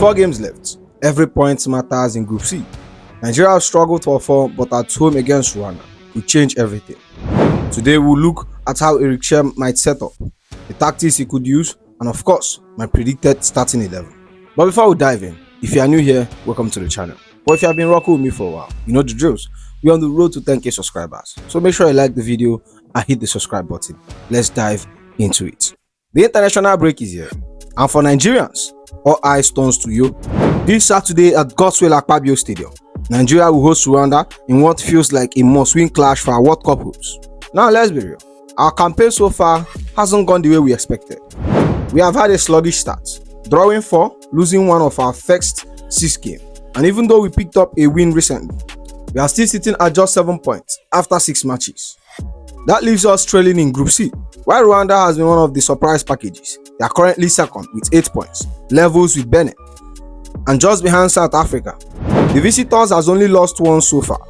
4 games left. Every point matters in Group C. Nigeria have struggled for form, but at home against Rwanda could change everything. Today we'll look at how Chelle might set up, the tactics he could use, and of course, my predicted starting 11. But before we dive in, if you are new here, welcome to the channel. But if you have been rocking with me for a while, you know the drills. We're on the road to 10k subscribers, so make sure you like the video and hit the subscribe button. Let's dive into it. The international break is here, and for Nigerians, all eyes turns to you. This Saturday at Godswill Stadium, Nigeria will host Rwanda in what feels like a must-win clash for our World Cup hopes. Now let's be real, our campaign so far hasn't gone the way we expected. We have had a sluggish start, drawing 4, losing 1 of our first 6 games, and even though we picked up a win recently, we are still sitting at just 7 points after 6 matches. That leaves us trailing in Group C, while Rwanda has been one of the surprise packages. They are currently second with 8 points, levels with Benin, and just behind South Africa. The visitors has only lost 1 so far,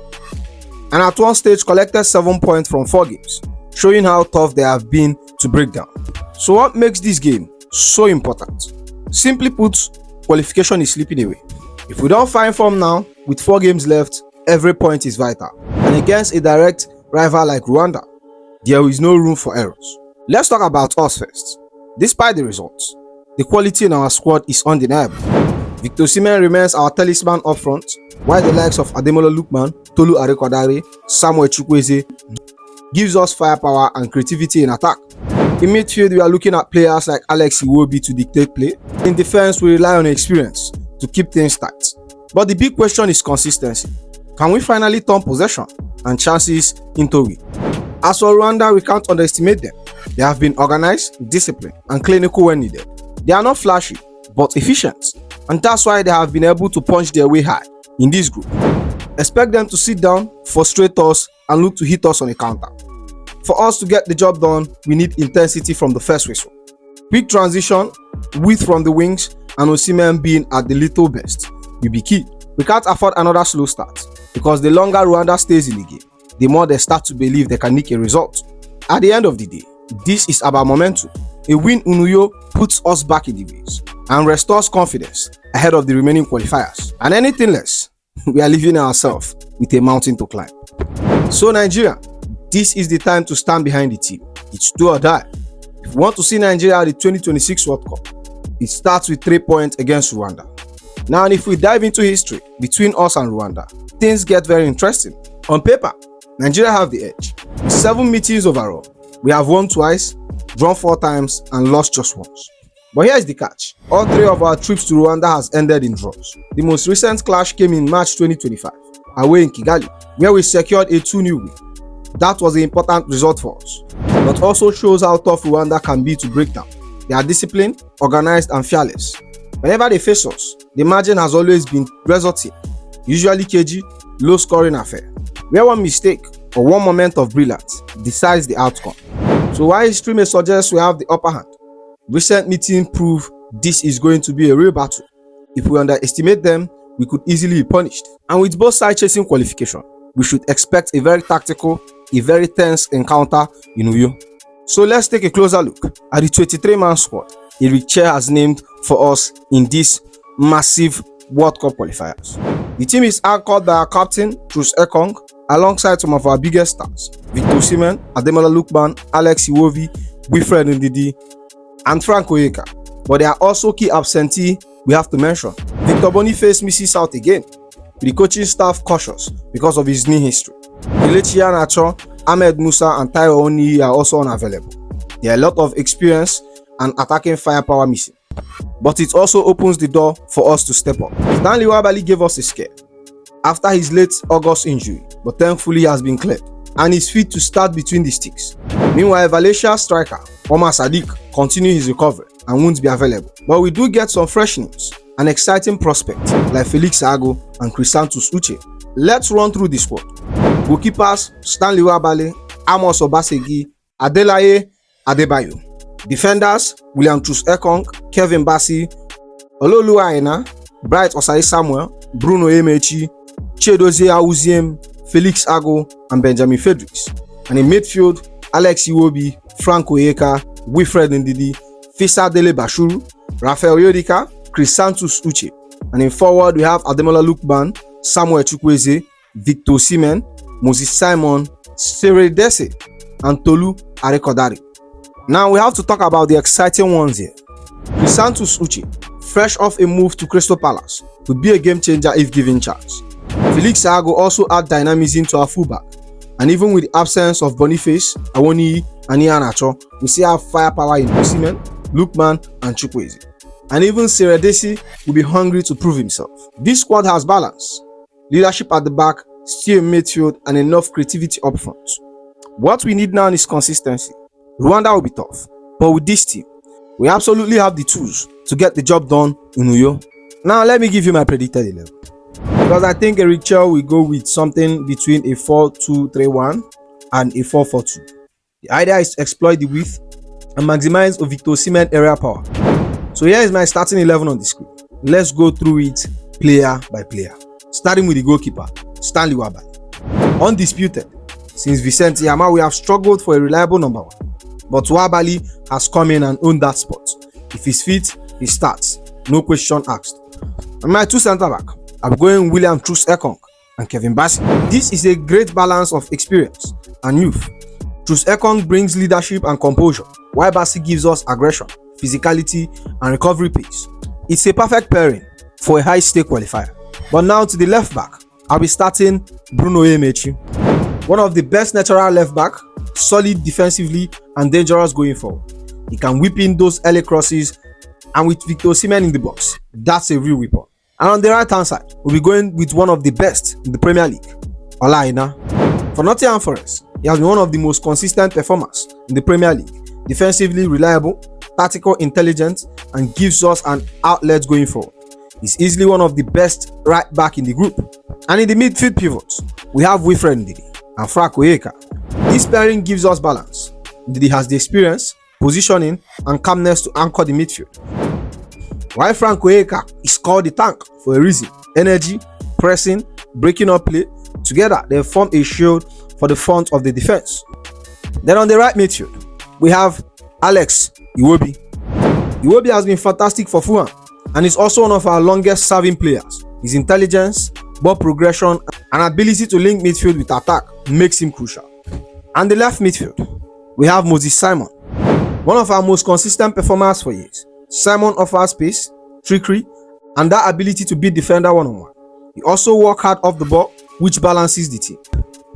and at one stage collected 7 points from 4 games, showing how tough they have been to break down. So what makes this game so important? Simply put, qualification is slipping away. If we don't find form now, with 4 games left, every point is vital, and against a direct rival like Rwanda, there is no room for errors. Let's talk about us first. Despite the results, the quality in our squad is undeniable. Victor Osimhen remains our talisman up front, while the likes of Ademola, Lookman, Tolu Arekodare, Samuel Chukwueze gives us firepower and creativity in attack. In midfield, we are looking at players like Iwobi to dictate play. In defense, we rely on experience to keep things tight. But the big question is consistency. Can we finally turn possession and chances into win? As for Rwanda, we can't underestimate them. They have been organized, disciplined, and clinical when needed. They are not flashy, but efficient, and that's why they have been able to punch their way high in this group. Expect them to sit down, frustrate us, and look to hit us on a counter. For us to get the job done, we need intensity from the first whistle. Quick transition, width from the wings, and Osimhen being at the little best will be key. We can't afford another slow start, because the longer Rwanda stays in the game, the more they start to believe they can nick a result. At the end of the day, this is about momentum. A win in Uyo puts us back in the race and restores confidence ahead of the remaining qualifiers. And anything less, we are leaving ourselves with a mountain to climb. So Nigeria, this is the time to stand behind the team. It's do or die. If we want to see Nigeria at the 2026 World Cup, it starts with 3 points against Rwanda. Now, if we dive into history between us and Rwanda, things get very interesting. On paper, Nigeria have the edge. With 7 meetings overall, we have won twice, drawn 4 times, and lost just once. But here's the catch. All 3 of our trips to Rwanda has ended in draws. The most recent clash came in March 2025, away in Kigali, where we secured a 2-0 win. That was an important result for us, but also shows how tough Rwanda can be to break down. They are disciplined, organized, and fearless. Whenever they face us, the margin has always been resulting, usually cagey, low-scoring affair, where one mistake or one moment of brilliance decides the outcome. So while history may suggest we have the upper hand, recent meetings prove this is going to be a real battle. If we underestimate them, we could easily be punished. And with both sides chasing qualification, we should expect a very tactical, a very tense encounter in Uyo. So let's take a closer look at the 23-man squad Chelle has named for us in this massive World Cup qualifiers. The team is anchored by our captain, Chukwueze, alongside some of our biggest stars, Victor Osimhen, Ademola Lookman, Iwobi, Wilfred Ndidi, and Frank Oyeka. But there are also key absentees we have to mention. Victor Boniface misses out again, with the coaching staff cautious because of his knee history. Kelechi Iheanacho, Ahmed Musa, and Taiwo Oni are also unavailable. There are a lot of experience and attacking firepower missing, but it also opens the door for us to step up. Stanley Wabali gave us a scare after his late August injury, but thankfully he has been cleared and is fit to start between the sticks. Meanwhile, Valencia striker Omar Sadiq continues his recovery and won't be available. But we do get some fresh names, an exciting prospect like Felix Ago and Chrisantus Uche. Let's run through the squad. Goalkeepers Stanley Wabali, Amos Obasegi, Adelaye Adebayo. Defenders William Chukwueze, Kevin Bassi, Ololuwa Aina, Bright Osai Samuel, Bruno Emechi, Chiedozie Awuziem, Felix Ago, and Benjamin Fredericks. And in midfield, Iwobi, Frank Oyeka, Wilfred Ndidi, Fisa Dele Bashuru, Raphael Yodika, Chrisantus Uche, And in forward, we have Ademola Lookman, Samuel Chukwueze, Victor Osimhen, Moses Simon, Sere Dese, and Tolu Arekodare. Now we have to talk about the exciting ones here. Chrisantus Uche, fresh off a move to Crystal Palace, could be a game changer if given chance. Felix Ago also add dynamism to our fullback, and even with the absence of Boniface, Awoniyi, and Iheanacho, we still have firepower in Osimhen, Lookman, and Chukwueze. And even Sere Dese will be hungry to prove himself. This squad has balance, leadership at the back, still in midfield, and enough creativity up front. What we need now is consistency. Rwanda will be tough, but with this team, we absolutely have the tools to get the job done in Uyo. Now let me give you my predicted 11. Because I think Eric Chelle will go with something between a 4-2-3-1 and a 4-4-2. The idea is to exploit the width and maximize Victor Osimhen area power. So here is my starting 11 on the screen. Let's go through it player by player. Starting with the goalkeeper, Stanley Wabali. Undisputed, since Vicente Yama we have struggled for a reliable number 1. But Wabali has come in and owned that spot. If he's fit, he starts. No question asked. And my 2 centre back, I'm going William Troost-Ekong and Kevin Bassey. This is a great balance of experience and youth. Troost-Ekong brings leadership and composure, while Bassey gives us aggression, physicality, and recovery pace. It's a perfect pairing for a high-stake qualifier. But now to the left back, I'll be starting Bruno Emechi. One of the best natural left back, solid defensively and dangerous going forward. He can whip in those early crosses, and with Victor Osimhen in the box, that's a real weapon. And on the right hand side, we'll be going with one of the best in the Premier League, Ola Aina. For Nottingham Forest, he has been one of the most consistent performers in the Premier League. Defensively reliable, tactical intelligent, and gives us an outlet going forward. He's easily one of the best right back in the group. And in the midfield pivots, we have Wilfred Ndidi and Frank Oyeka. This pairing gives us balance. Ndidi has the experience, positioning, and calmness to anchor the midfield, while Frank Oyeka is called the tank for a reason. Energy, pressing, breaking up play, together they form a shield for the front of the defense. Then on the right midfield, we have Alex Iwobi. Iwobi has been fantastic for Fulham and is also one of our longest serving players. His intelligence, ball progression, and ability to link midfield with attack makes him crucial. And the left midfield, we have Moses Simon, one of our most consistent performers for years. Simon offers pace, trickery, and that ability to beat defender one-on-one. He also works hard off the ball, which balances the team.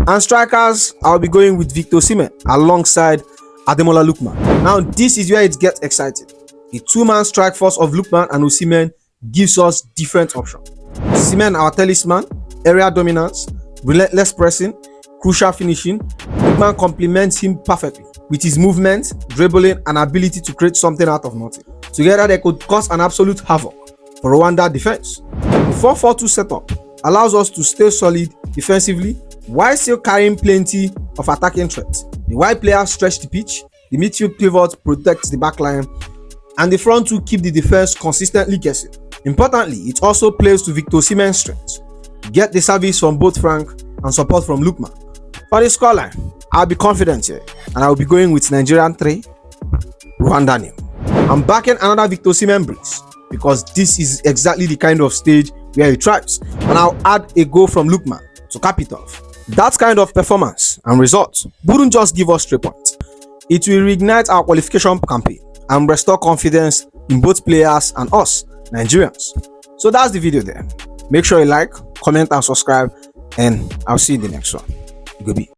And strikers, I'll be going with Victor Osimhen alongside Ademola Lookman. Now this is where it gets exciting. The 2-man strike force of Lookman and Osimhen gives us different options. Osimhen, our talisman, area dominance, relentless pressing, crucial finishing. Lookman complements him perfectly with his movement, dribbling, and ability to create something out of nothing. Together they could cause an absolute havoc for Rwanda defense. The 4-4-2 setup allows us to stay solid defensively while still carrying plenty of attacking threats. The wide players stretch the pitch, the midfield pivot protects the backline, and the front two keep the defense consistently guessing. Importantly, it also plays to Victor Osimhen's strengths. Get the service from both Frank and support from Lookman. For the scoreline, I'll be confident here, and I'll be going with Nigerian 3, Rwanda 0. I'm backing another Victor Osimhen brace because this is exactly the kind of stage where he thrives, and I'll add a goal from Lookman to cap it off. That kind of performance and results wouldn't just give us 3 points. It will reignite our qualification campaign and restore confidence in both players and us, Nigerians. So that's the video there. Make sure you like, comment, and subscribe, and I'll see you in the next one. Goodbye.